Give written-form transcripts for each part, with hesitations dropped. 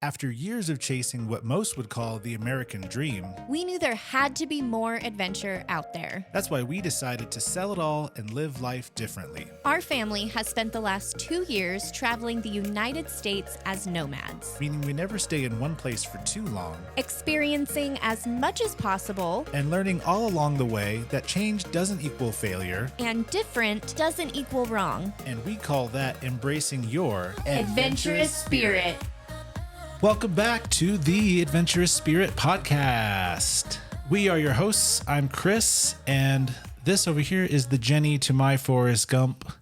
After years of chasing what most would call the American dream, we knew there had to be more adventure out there. That's why we decided to sell it all and live life differently. Our family has spent the last 2 years traveling the United States as nomads, Meaning we never stay in one place for too long, experiencing as much as possible, and learning all along the way that change doesn't equal failure, and different doesn't equal wrong. and we call that embracing your Adventurous spirit. Welcome back to the Adventurous Spirit podcast. We are your hosts. I'm Chris, and this over here is the Jenny to my Forrest Gump,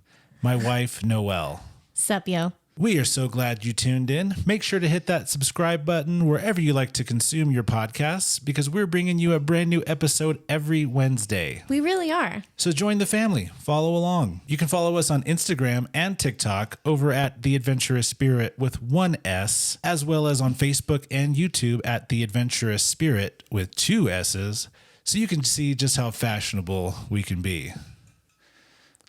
my wife, Noelle. Sup, yo. We are so glad you tuned in. Make sure to hit that subscribe button wherever you like to consume your podcasts, because we're bringing you a brand new episode every Wednesday. We really are. So join the family. Follow along. You can follow us on Instagram and TikTok over at The Adventurous Spirit with one S, as well as on Facebook and YouTube at The Adventurous Spirit with two S's, so you can see just how fashionable we can be.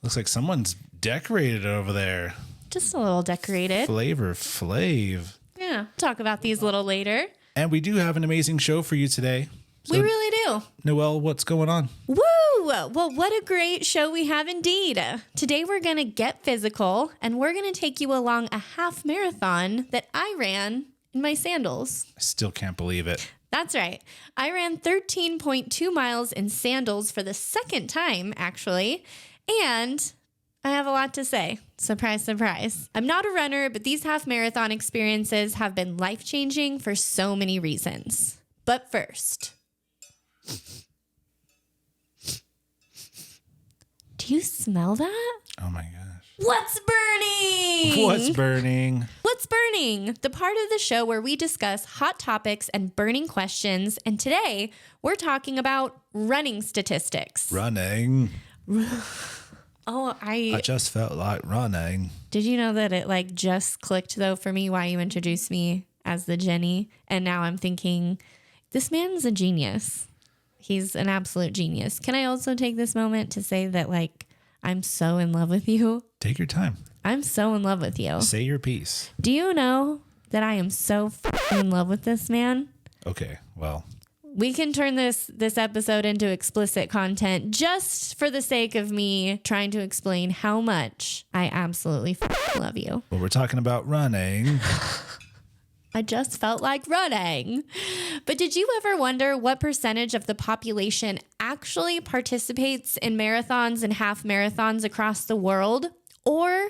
Looks like someone's decorated over there. Just a little decorated. Flavor Flav. Yeah. Talk about these a little later. And we do have an amazing show for you today. So, We really do. Noelle, what's going on? Woo! Well, what a great show we have indeed. Today we're going to get physical, and we're going to take you along a half marathon that I ran in my sandals. I still can't believe it. That's right. I ran 13.2 miles in sandals for the second time, actually, and I have a lot to say. Surprise, surprise. I'm not a runner, but these half marathon experiences have been life-changing for so many reasons. But first, do you smell that? Oh my gosh. What's burning? What's burning? What's burning? The part of the show where we discuss hot topics and burning questions. And today we're talking about running statistics. Running. Oh, I just felt like running. Did you know that it just clicked though for me why you introduced me as the Jenny? And now I'm thinking, this man's a genius. He's an absolute genius. Can I also take this moment to say that I'm so in love with you? Take your time. I'm so in love with you. Say your piece. Do you know that I am so in love with this man? Okay, well. We can turn this episode into explicit content just for the sake of me trying to explain how much I absolutely love you. Well, we're talking about running. I just felt like running. But did you ever wonder what percentage of the population actually participates in marathons and half marathons across the world? Or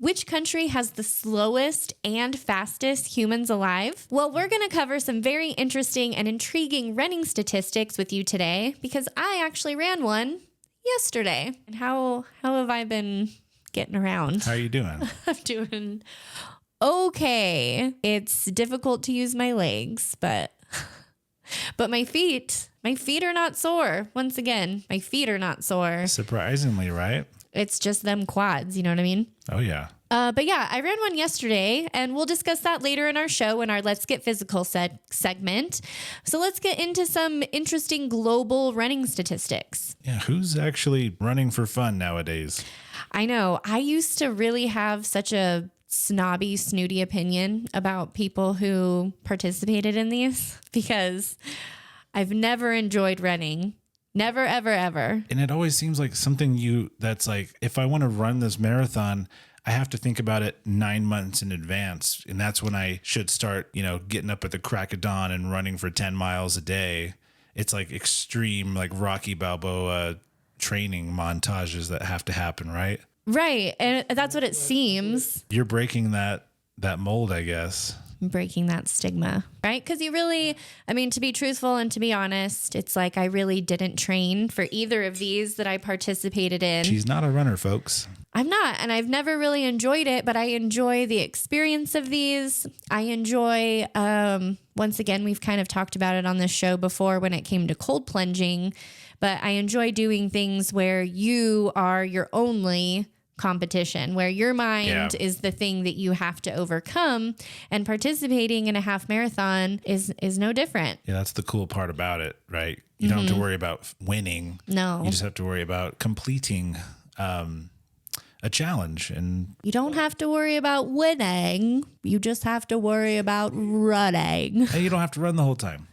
which country has the slowest and fastest humans alive? Well, we're going to cover some very interesting and intriguing running statistics with you today, because I actually ran one yesterday. And how have I been getting around? How are you doing? I'm doing okay. It's difficult to use my legs, but my feet are not sore. Once again, my feet are not sore. Surprisingly, right? It's just them quads, you know what I mean? Oh, yeah. But yeah, I ran one yesterday, and we'll discuss that later in our show in our Let's Get Physical segment. So let's get into some interesting global running statistics. Yeah, who's actually running for fun nowadays? I know. I used to really have such a snobby, snooty opinion about people who participated in these, because I've never enjoyed running. Never, ever, ever. And it always seems like something that's like, if I want to run this marathon, I have to think about it 9 months in advance. And that's when I should start, getting up at the crack of dawn and running for 10 miles a day. It's like extreme, like Rocky Balboa training montages that have to happen, right? Right. And that's what it seems. You're breaking that mold, I guess. Breaking that stigma, right? Because to be truthful and to be honest, it's like I really didn't train for either of these that I participated in. She's not a runner, folks. I'm not, and I've never really enjoyed it, but I enjoy the experience of these. I enjoy, once again, we've kind of talked about it on this show before when it came to cold plunging, but I enjoy doing things where you are your only competition, where your mind is the thing that you have to overcome, and participating in a half marathon is no different. Yeah, that's the cool part about it, right? You don't have to worry about winning. No. You just have to worry about completing a challenge. And You don't have to worry about winning. You just have to worry about running. you don't have to run the whole time.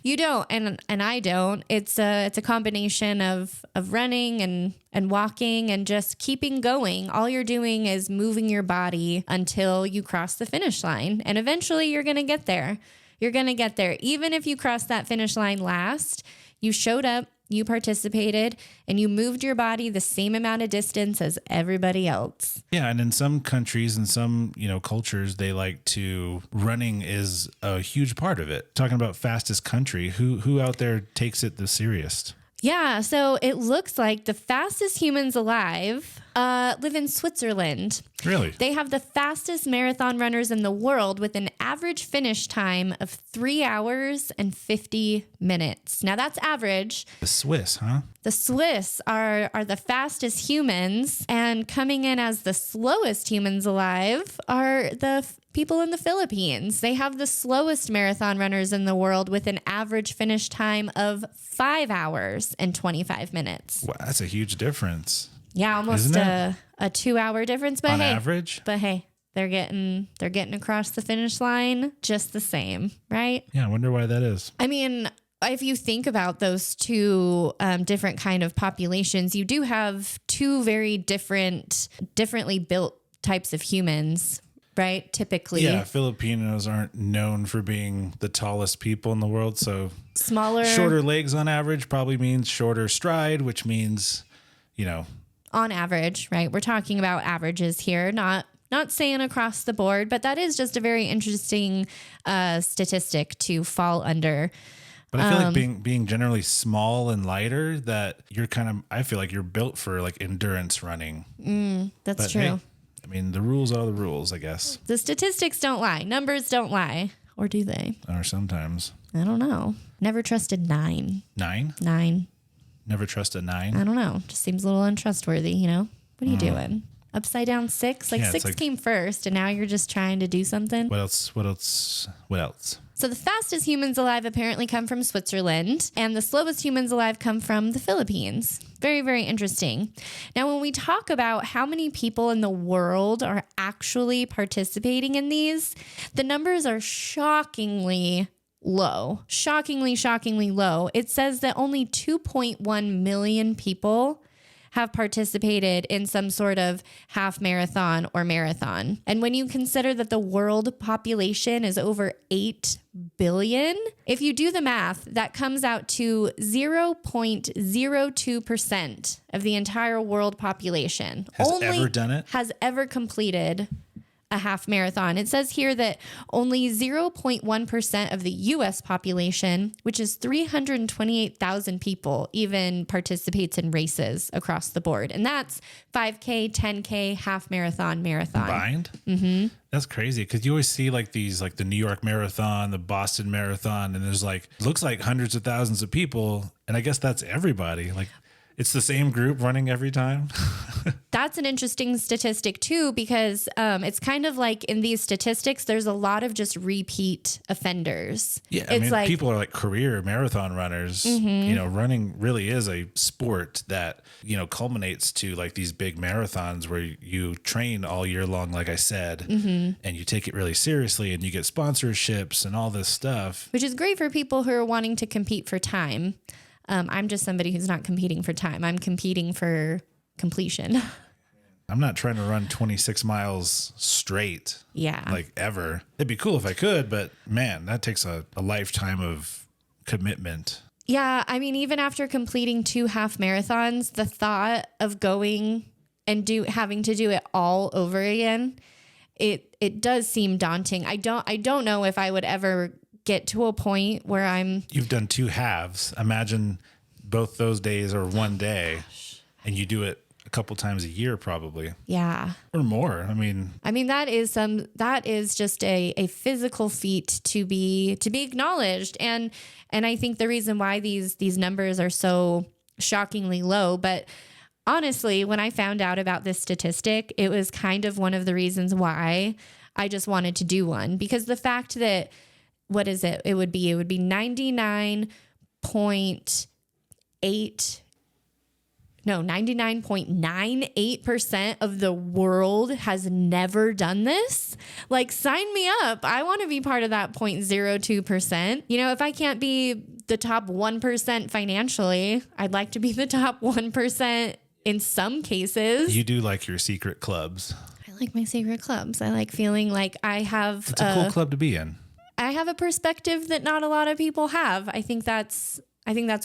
You don't, and I don't. It's a combination of running and walking and just keeping going. All you're doing is moving your body until you cross the finish line, and eventually you're going to get there. You're going to get there. Even if you cross that finish line last, you showed up, you participated, and you moved your body the same amount of distance as everybody else. Yeah, and in some countries and some, cultures, they like to running is a huge part of it. Talking about fastest country, who out there takes it the serious? Yeah, so it looks like the fastest humans alive live in Switzerland. Really? They have the fastest marathon runners in the world with an average finish time of 3 hours and 50 minutes. Now that's average. The Swiss, huh? The Swiss are the fastest humans, and coming in as the slowest humans alive are the people in the Philippines. They have the slowest marathon runners in the world with an average finish time of 5 hours and 25 minutes. Wow, that's a huge difference. Yeah, almost a 2 hour difference, but on average. But hey, they're getting across the finish line just the same, right? Yeah, I wonder why that is. I mean, if you think about those two different kind of populations, you do have two very differently built types of humans, right? Typically. Yeah, Filipinos aren't known for being the tallest people in the world, so shorter legs on average probably means shorter stride, which means, on average, right? We're talking about averages here, not saying across the board, but that is just a very interesting statistic to fall under. But I feel like being generally small and lighter, that I feel like you're built for like endurance running. That's true. Hey, I mean, the rules are the rules, I guess. The statistics don't lie. Numbers don't lie. Or do they? Or sometimes. I don't know. Never trusted 9. 9? 9. Never trust a 9? I don't know. Just seems a little untrustworthy, What are you doing? Upside down 6? Like 6 came first, and now you're just trying to do something? What else? So the fastest humans alive apparently come from Switzerland, and the slowest humans alive come from the Philippines. Very, very interesting. Now, when we talk about how many people in the world are actually participating in these, the numbers are shockingly low. Shockingly low. It says that only 2.1 million people have participated in some sort of half marathon or marathon. And when you consider that the world population is over 8 billion, if you do the math, that comes out to 0.02% of the entire world population. Has ever completed a half marathon. It says here that only 0.1% of the US population, which is 328,000 people, even participates in races across the board. And that's 5K, 10K, half marathon. Combined? Mm-hmm. That's crazy, because you always see like these, like the New York Marathon, the Boston Marathon, and there's looks like hundreds of thousands of people. And I guess that's everybody. Like, it's the same group running every time. That's an interesting statistic too, because it's kind of like in these statistics, there's a lot of just repeat offenders. Yeah, I mean, people are like career marathon runners. Mm-hmm. Running really is a sport that, culminates to like these big marathons where you train all year long, like I said, and you take it really seriously and you get sponsorships and all this stuff. Which is great for people who are wanting to compete for time. I'm just somebody who's not competing for time. I'm competing for completion. I'm not trying to run 26 miles straight. Yeah. Like ever. It'd be cool if I could, but man, that takes a lifetime of commitment. Yeah. I mean, even after completing 2 half marathons, the thought of going and having to do it all over again, it does seem daunting. I don't know if I would ever get to a point where You've done 2 halves. Imagine both those days are one day, and you do it a couple times a year, probably. Yeah. Or more. I mean, that is just a physical feat to be acknowledged. And I think the reason why these numbers are so shockingly low, but honestly, when I found out about this statistic, it was kind of one of the reasons why I just wanted to do one, because the fact that, what is it? It would be 99.8. no, 99.98% of the world has never done this. Like, sign me up. I want to be part of that 0.02%. You know, if I can't be the top 1% financially, I'd like to be the top 1% in some cases. You do like your secret clubs. I like my secret clubs. I like feeling like I have It's a cool club to be in. I have a perspective that not a lot of people have. I think that's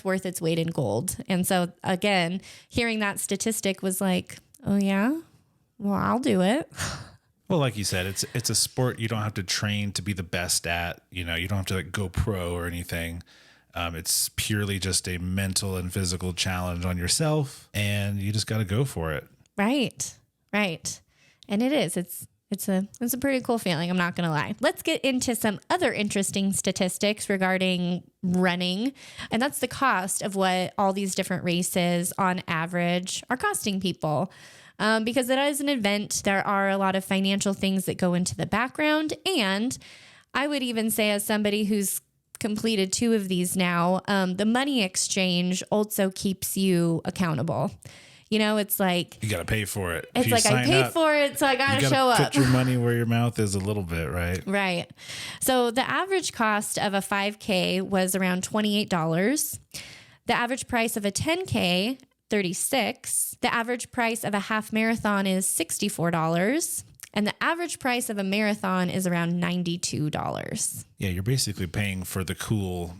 worth its weight in gold. And so again, hearing that statistic was like, oh yeah, well, I'll do it. Well, like you said, it's a sport you don't have to train to be the best at. You know, you don't have to like go pro or anything. It's purely just a mental and physical challenge on yourself, and you just got to go for it. Right. And it is. It's a pretty cool feeling. I'm not going to lie. Let's get into some other interesting statistics regarding running. And that's the cost of what all these different races on average are costing people. Because it is an event, there are a lot of financial things that go into the background. And I would even say, as somebody who's completed 2 of these now, the money exchange also keeps you accountable. You know, it's like you got to pay for it. It's like I paid for it, so I got to show up. Put your money where your mouth is a little bit, right? Right. So the average cost of a 5K was around $28. The average price of a 10K, $36. The average price of a half marathon is $64. And the average price of a marathon is around $92. Yeah, you're basically paying for the cool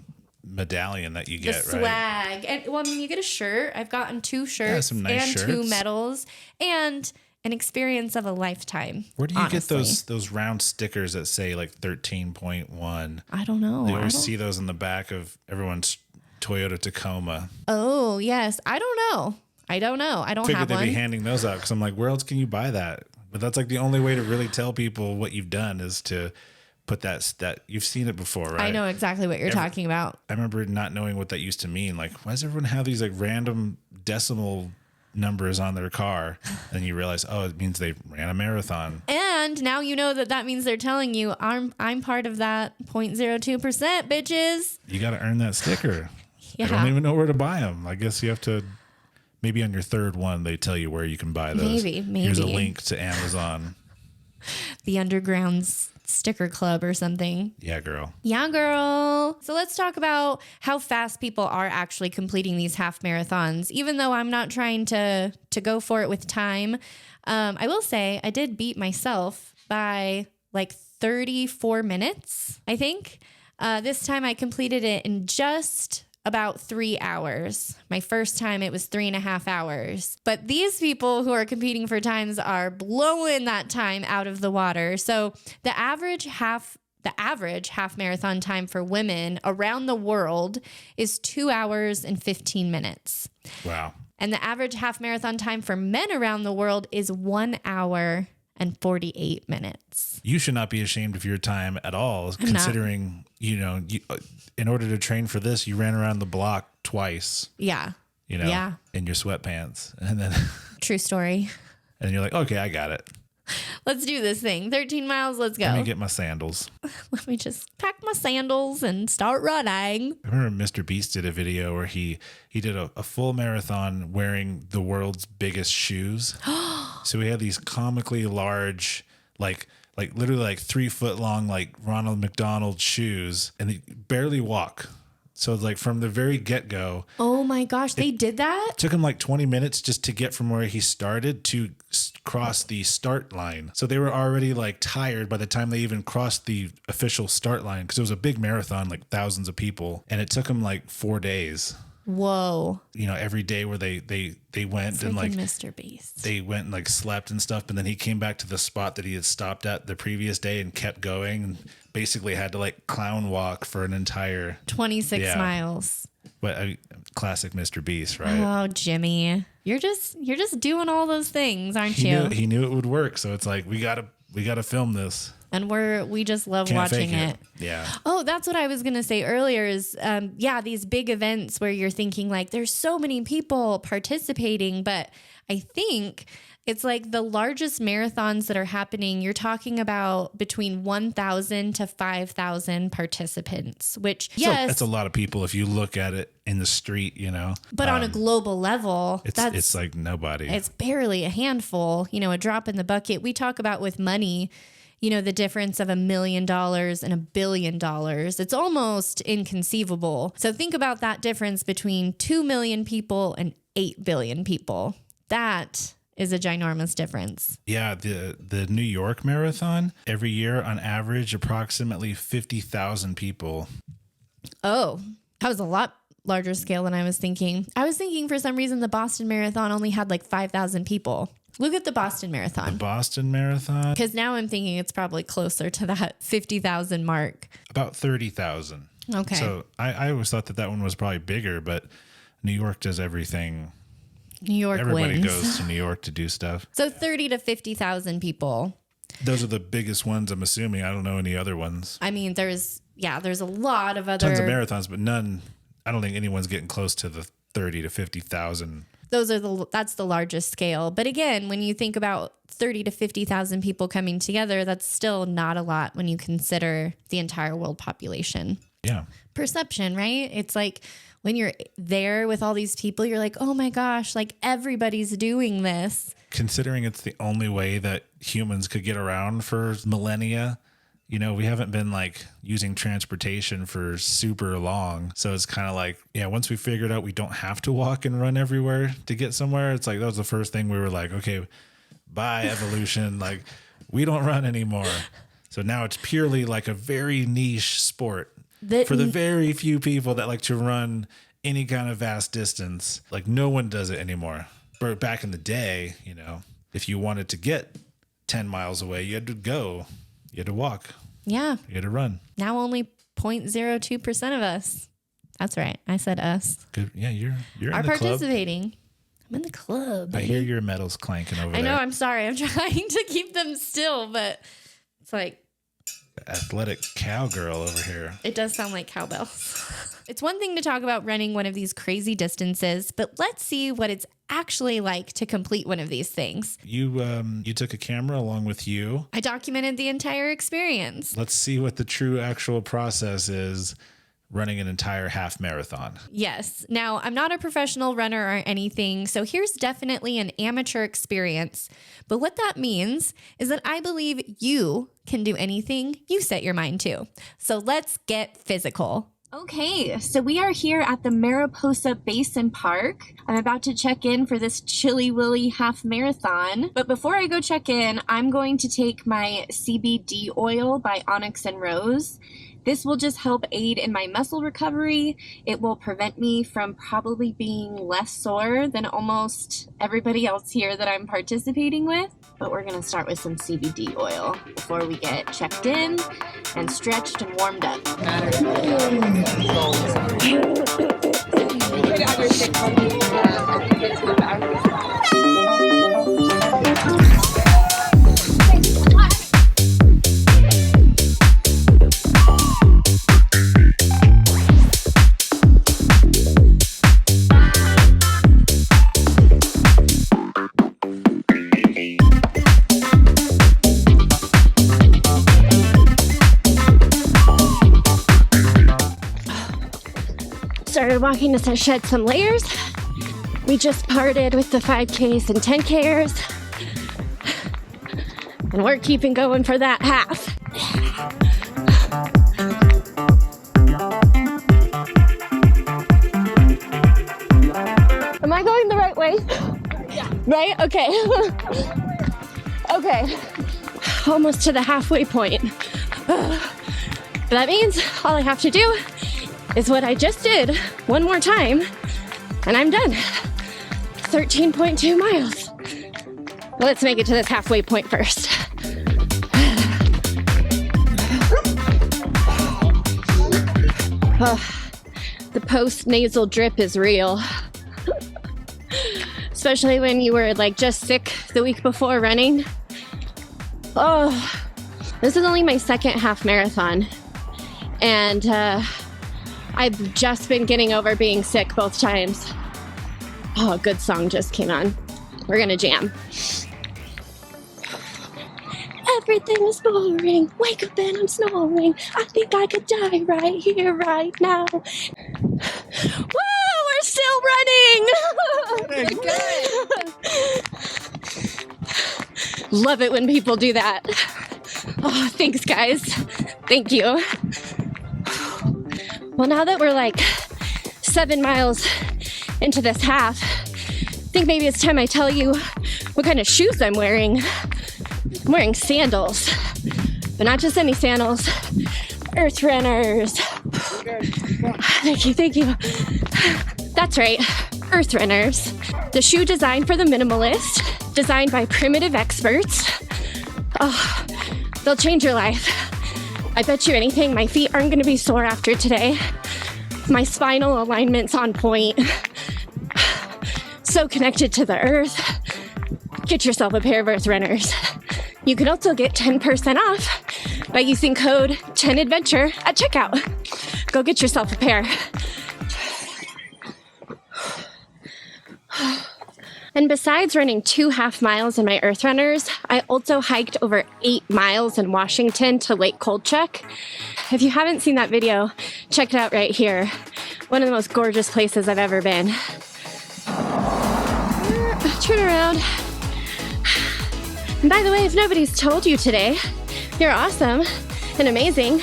medallion that you get, the swag. Right? And well, I mean, you get a shirt. I've gotten 2 shirts some nice and shirts. 2 medals and an experience of a lifetime. Where do you honestly. get those round stickers that say like 13.1? I don't know. You always see those in the back of everyone's Toyota Tacoma. Oh, yes. I don't know. I don't Figured have they'd one. be handing those out because I'm like, where else can you buy that? But that's like the only way to really tell people what you've done is to put that you've seen it before, right? I know exactly what you're talking about. I remember not knowing what that used to mean. Like, why does everyone have these like random decimal numbers on their car? And you realize, oh, it means they ran a marathon. And now you know that means they're telling you, I'm part of that 0.02%, bitches. You got to earn that sticker. Yeah. I don't even know where to buy them. I guess you have to, maybe on your 3rd one, they tell you where you can buy those. Maybe. Here's a link to Amazon. The Underground's sticker club or something. Yeah, girl. Yeah, girl. So let's talk about how fast people are actually completing these half marathons. Even though I'm not trying to go for it with time, I will say I did beat myself by like 34 minutes, I think. This time I completed it in just about 3 hours. My first time it was 3.5 hours. But these people who are competing for times are blowing that time out of the water. So the average half marathon time for women around the world is 2 hours and 15 minutes. Wow. And the average half marathon time for men around the world is 1 hour and 48 minutes. You should not be ashamed of your time at all, considering, you know, in order to train for this, you ran around the block twice. Yeah. You know, Yeah. in your sweatpants. And then True story. and you're like, okay, I got it. Let's do this thing. 13 miles. Let's go. Let me get my sandals. Let me just pack my sandals and start running. I remember Mr. Beast did a video where he did a full marathon wearing the world's biggest shoes. So he had these comically large, like literally like 3 foot long, like Ronald McDonald shoes, and they barely walk. So it's like from the very get-go, Oh my gosh, they did that? it took him like 20 minutes just to get from where he started to cross the start line. So they were already like tired by the time they even crossed the official start line, because it was a big marathon, like thousands of people, and it took him like 4 days. Whoa. You know, every day where they went and like Mr. Beast. they went and like slept and stuff, but then he came back to the spot that he had stopped at the previous day and kept going, and basically had to like clown walk for an entire 26 miles. classic Mr. Beast, right? Oh, Jimmy. You're just doing all those things, aren't you? He knew it would work, so it's like we gotta film this. And we just love Can't watching fake it. Yeah. Oh, that's what I was going to say earlier is, these big events where you're thinking like there's so many people participating, but I think It's like the largest marathons that are happening, you're talking about between 1,000 to 5,000 participants, which, yes. That's a lot of people if you look at it in the street, But on a global level, it's like nobody. It's barely a handful, a drop in the bucket. We talk about with money, the difference of $1 million and $1 billion. It's almost inconceivable. So think about that difference between 2 million people and 8 billion people. That is a ginormous difference. Yeah, the New York Marathon, every year on average, approximately 50,000 people. Oh, that was a lot larger scale than I was thinking. I was thinking for some reason the Boston Marathon only had like 5,000 people. Look at the Boston Marathon. The Boston Marathon? Because now I'm thinking it's probably closer to that 50,000 mark. About 30,000. Okay. So I always thought that one was probably bigger, but New York does everything. New York Everybody wins. goes to New York to do stuff. So 30 to 50,000 people. Those are the biggest ones, I'm assuming. I don't know any other ones. I mean, there's a lot of other... Tons of marathons, but none. I don't think anyone's getting close to the 30 to 50,000. That's the largest scale. But again, when you think about 30 to 50,000 people coming together, that's still not a lot when you consider the entire world population. Yeah. Perception, right? It's like when you're there with all these people, you're like, oh my gosh, like everybody's doing this. Considering it's the only way that humans could get around for millennia, we haven't been like using transportation for super long. So it's kind of like, once we figured out we don't have to walk and run everywhere to get somewhere, it's like that was the first thing we were like, okay, bye evolution. Like we don't run anymore. So now it's purely like a very niche sport for the very few people that like to run any kind of vast distance. Like no one does it anymore. But back in the day, if you wanted to get 10 miles away, you had to go. You had to walk. Yeah. You had to run. Now only 0.02% of us. That's right. I said us. Good. Yeah, you're in are the club. participating. I'm in the club. I hear your medals clanking over there. I know. I'm sorry. I'm trying to keep them still, but it's like athletic cowgirl over here. It does sound like cowbells. It's one thing to talk about running one of these crazy distances, but let's see what it's actually like to complete one of these things. You took a camera along with you. I documented the entire experience. Let's see what the true actual process is running an entire half marathon. Yes. Now, I'm not a professional runner or anything, so here's definitely an amateur experience. But what that means is that I believe you can do anything you set your mind to. So let's get physical. Okay, so we are here at the Mariposa Basin Park. I'm about to check in for this Chilly Willy half marathon. But before I go check in, I'm going to take my CBD oil by Onyx and Rose. This will just help aid in my muscle recovery. It will prevent me from probably being less sore than almost everybody else here that I'm participating with. But we're gonna start with some CBD oil before we get checked in and stretched and warmed up. Started walking to shed some layers. We just parted with the 5Ks and 10Kers. And we're keeping going for that half. Am I going the right way? Yeah. Right? Okay. Okay. Almost to the halfway point. That means all I have to do is what I just did one more time, and I'm done. 13.2 miles. Let's make it to this halfway point first. The post-nasal drip is real. Especially when you were like just sick the week before running. Oh, this is only my second half marathon. And I've just been getting over being sick both times. Oh, a good song just came on. We're gonna jam. everything is boring. Wake up and I'm snoring. I think I could die right here, right now. Woo! We're still running! Good. Love it when people do that. Oh, thanks, guys. Thank you. Well, now that we're like 7 miles into this half, I think maybe it's time I tell you what kind of shoes I'm wearing. I'm wearing sandals, but not just any sandals. Earth Runners. Thank you. That's right, Earth Runners. The shoe designed for the minimalist, designed by primitive experts. Oh, they'll change your life. I bet you anything, my feet aren't gonna be sore after today. My spinal alignment's on point. So connected to the earth. Get yourself a pair of Earth Runners. You can also get 10% off by using code 10adventure at checkout. Go get yourself a pair. And besides running 2 half miles in my Earth Runners, I also hiked over 8 miles in Washington to Lake Kolchak. If you haven't seen that video, check it out right here. One of the most gorgeous places I've ever been. Turn around. And by the way, if nobody's told you today, you're awesome and amazing,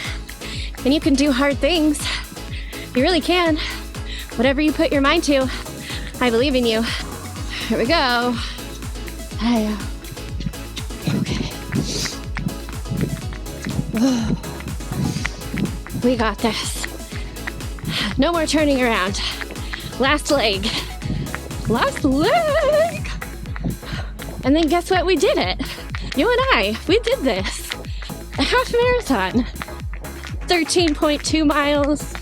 and you can do hard things. You really can. Whatever you put your mind to, I believe in you. Here we go. Hey. Okay. Whoa. We got this. No more turning around. Last leg. Last leg. And then guess what? We did it. You and I, we did this. A half marathon. 13.2 miles.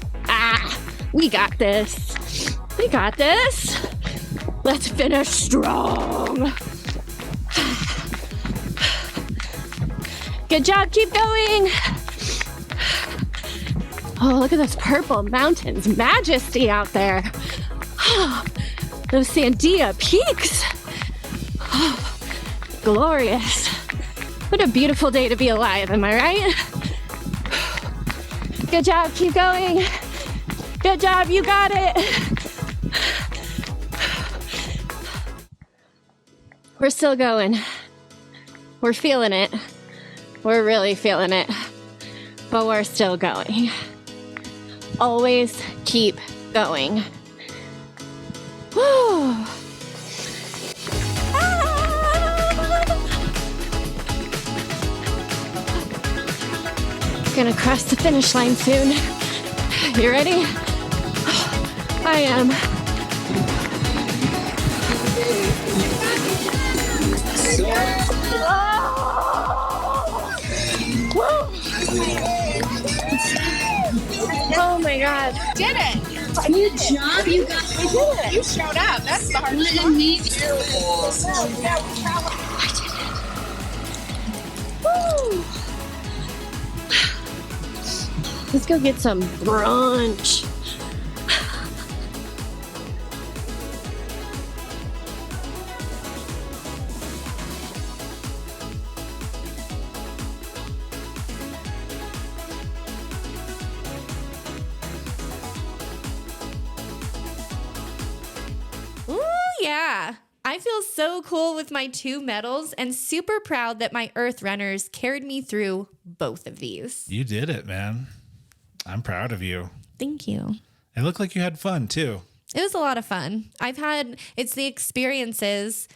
We got this. We got this. Let's finish strong. Good job, keep going. Oh, look at those purple mountains. Majesty out there. Those Sandia peaks. Oh, glorious. What a beautiful day to be alive, am I right? Good job, keep going. Good job, you got it. We're still going. We're feeling it. We're really feeling it. But we're still going. Always keep going. Woo! Gonna cross the finish line soon. You ready? I am. Oh my God. Did it. Good job, you guys. We did it. You showed up. That's the hardest part. Woo. Let's go get some brunch. Ooh, yeah. I feel so cool with my 2 medals and super proud that my Earth Runners carried me through both of these. You did it, man. I'm proud of you. Thank you. It looked like you had fun too. It was a lot of fun. It's the experiences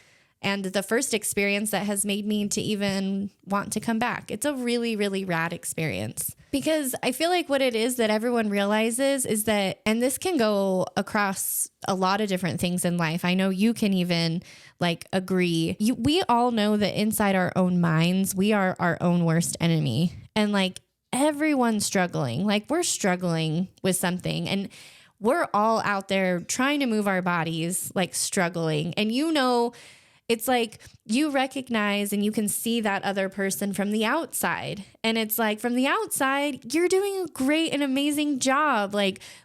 and the first experience that has made me to even want to come back. It's a really, really rad experience because I feel like what it is that everyone realizes is that, and this can go across a lot of different things in life. I know you can even agree. We all know that inside our own minds, we are our own worst enemy. And everyone's struggling. We're struggling with something and we're all out there trying to move our bodies, struggling. And it's you recognize and you can see that other person from the outside. And it's from the outside, you're doing a great and amazing job.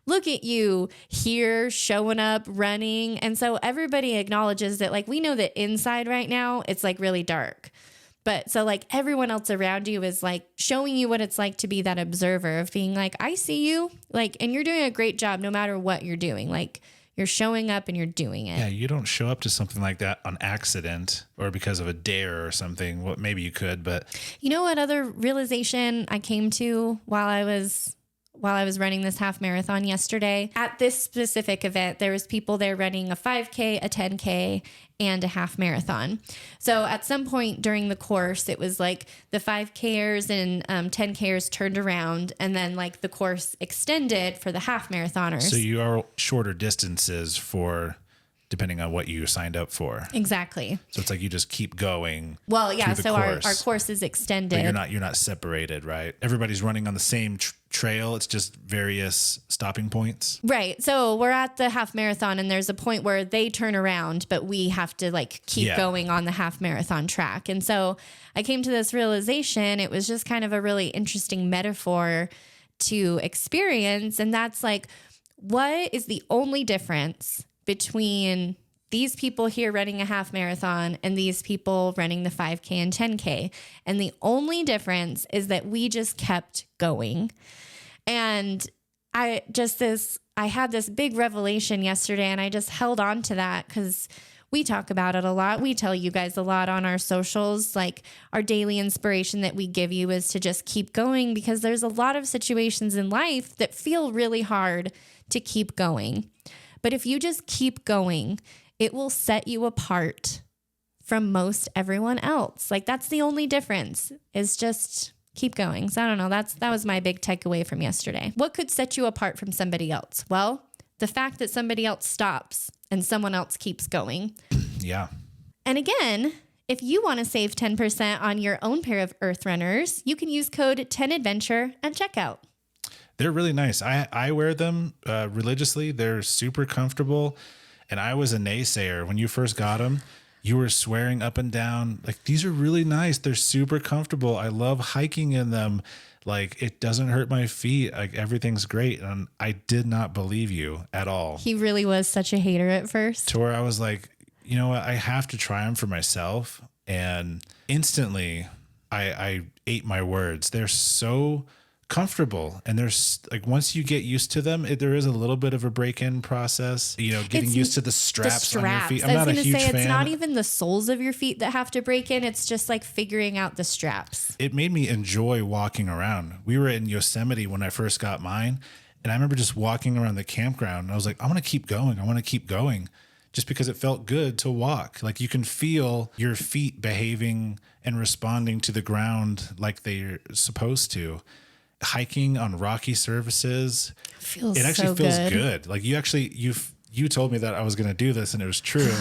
Look at you here showing up, running. And so everybody acknowledges that we know that inside right now, it's really dark. But so like everyone else around you is like showing you what it's like to be that observer of being like, I see you, like, and you're doing a great job no matter what you're doing. Like you're showing up and you're doing it. Yeah, you don't show up to something like that on accident or because of a dare or something. Well, maybe you could, but You know what other realization I came to while I was running this half marathon yesterday? At this specific event, there was people there running a 5K, a 10K, and a half marathon. So at some point during the course, it was like the 5Kers and 10Kers turned around, and then like the course extended for the half marathoners. so you are shorter distances for depending on what you signed up for. Exactly. So it's like you just keep going. Well, yeah. through the So our course. course is extended. But you're not separated, right? Everybody's running on the same trail. It's just various stopping points. Right. So we're at the half marathon and there's a point where they turn around, but we have to like keep going on the half marathon track. And so I came to this realization. It was just kind of a really interesting metaphor to experience. And that's like, what is the only difference between these people here running a half marathon and these people running the 5K and 10K? And the only difference is that we just kept going. And I had this big revelation yesterday, and I just held on to that because we talk about it a lot. We tell you guys a lot on our socials, like our daily inspiration that we give you is to just keep going, because there's a lot of situations in life that feel really hard to keep going. But if you just keep going, it will set you apart from most everyone else. Like that's the only difference, is just keep going. So I don't know. That was my big takeaway from yesterday. What could set you apart from somebody else? Well, the fact that somebody else stops and someone else keeps going. Yeah. And again, if you want to save 10% on your own pair of Earth Runners, you can use code 10adventure at checkout. They're really nice. I wear them religiously. They're super comfortable. And I was a naysayer. When you first got them, you were swearing up and down, like, these are really nice. They're super comfortable. I love hiking in them. Like, it doesn't hurt my feet. Like, everything's great. And I did not believe you at all. He really was such a hater at first. To where I was like, you know what? I have to try them for myself. And instantly I ate my words. They're so comfortable, and there's like, once you get used to them, there is a little bit of a break-in process, getting used to the straps on your feet. I'm not a huge fan. It's not even the soles of your feet that have to break in. It's just like figuring out the straps. It made me enjoy walking around. We were in Yosemite when I first got mine, and I remember just walking around the campground, and I was like, I want to keep going. I want to keep going, just because it felt good to walk. Like, you can feel your feet behaving and responding to the ground like they're supposed to. Hiking on rocky surfaces, it actually feels good. Like, you told me that I was going to do this, and it was true.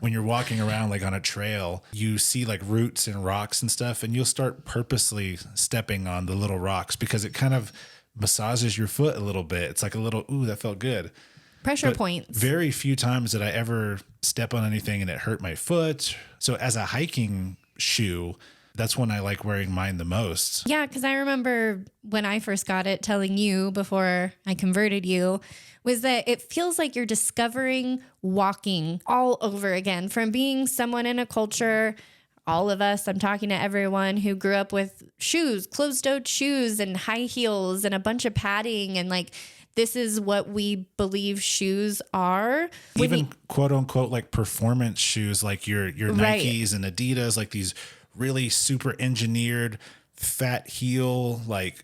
When you're walking around like on a trail, you see like roots and rocks and stuff, and you'll start purposely stepping on the little rocks because it kind of massages your foot a little bit. It's like a little, ooh, that felt good. Pressure points. Very few times did I ever step on anything and it hurt my foot. So as a hiking shoe, that's when I like wearing mine the most. Yeah, because I remember when I first got it, telling you before I converted you, was that it feels like you're discovering walking all over again, from being someone in a culture, all of us, I'm talking to everyone who grew up with shoes, closed-toed shoes and high heels and a bunch of padding, and like, this is what we believe shoes are. Even quote unquote like performance shoes, like your Right. Nikes and Adidas, like these really super engineered fat heel, like,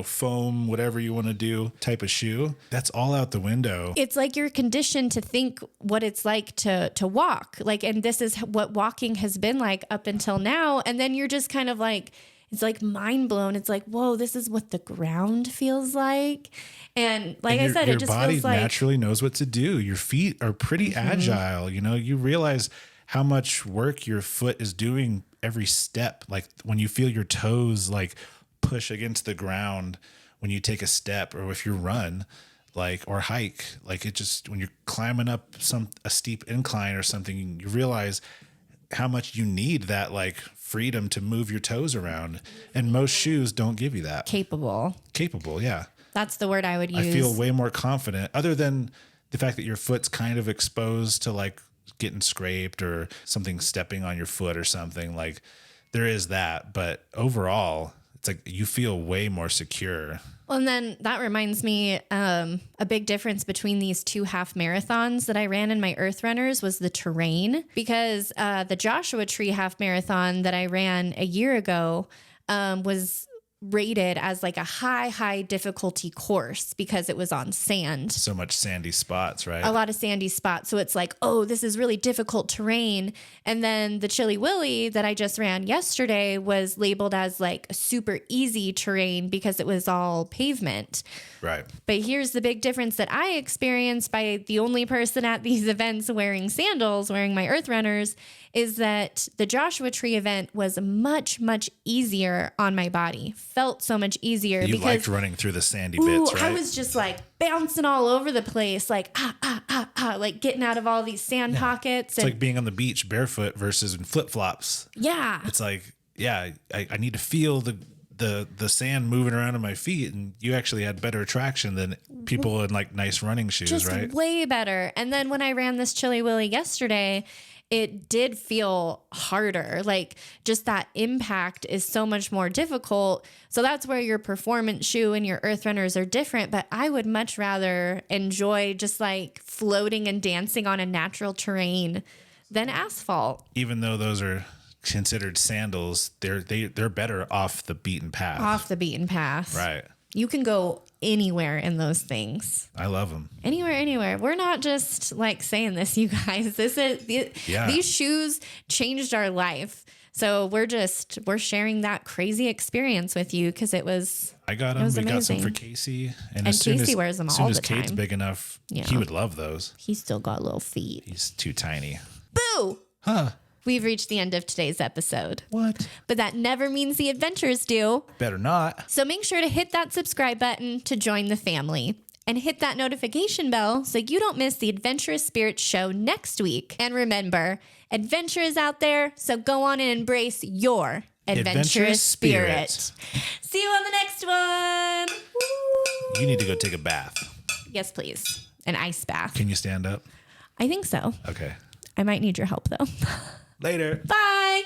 foam, whatever you want to do type of shoe. That's all out the window. It's like you're conditioned to think what it's like to walk. Like, and this is what walking has been like up until now. And then you're just kind of like, it's like mind blown. It's like, whoa, this is what the ground feels like. And like I said, it just body feels like naturally knows what to do. Your feet are pretty agile. You realize how much work your foot is doing every step. Like, when you feel your toes like push against the ground when you take a step, or if you run, like, or hike, like, it just, when you're climbing up a steep incline or something, you realize how much you need that like freedom to move your toes around. And most shoes don't give you that. capable. Yeah. That's the word I would use. I feel way more confident, other than the fact that your foot's kind of exposed to like getting scraped or something stepping on your foot or something. Like, there is that, but overall, it's like you feel way more secure. Well, and then that reminds me, a big difference between these 2 half marathons that I ran in my Earth Runners was the terrain, because the Joshua Tree half marathon that I ran a year ago was rated as like a high difficulty course because it was on sand. So much sandy spots, right? A lot of sandy spots. So it's like, oh, this is really difficult terrain. And then the Chilly Willy that I just ran yesterday was labeled as like a super easy terrain because it was all pavement. Right. But here's the big difference that I experienced by the only person at these events wearing sandals, wearing my Earth Runners, is that the Joshua Tree event was much easier on my body. Felt so much easier. You because liked running through the sandy bits, right? I was just like bouncing all over the place, like like getting out of all these sand pockets. It's like being on the beach barefoot versus in flip-flops. Yeah. It's like, I need to feel the sand moving around in my feet, and you actually had better traction than people in like nice running shoes, just right? way better. And then when I ran this Chilly Willy yesterday, it did feel harder. Like just that impact is so much more difficult. So that's where your performance shoe and your Earth Runners are different. But I would much rather enjoy just like floating and dancing on a natural terrain than asphalt. Even though those are considered sandals, they're better off the beaten path. Off the beaten path. Right. You can go anywhere in those things. I love them. Anywhere. We're not just like saying this, you guys. These shoes changed our life. So we're sharing that crazy experience with you because it was. I got them. We got some for Casey, and as soon Casey as, wears them as soon all as the Kate's time. big enough, Yeah. he would love those. He's still got little feet. He's too tiny. Boo! Huh? We've reached the end of today's episode. What? But that never means the adventures do. Better not. So make sure to hit that subscribe button to join the family. And hit that notification bell so you don't miss the Adventurous Spirit show next week. And remember, adventure is out there, so go on and embrace your adventurous spirit. See you on the next one. Woo. You need to go take a bath. Yes, please. An ice bath. Can you stand up? I think so. Okay. I might need your help, though. Later. Bye.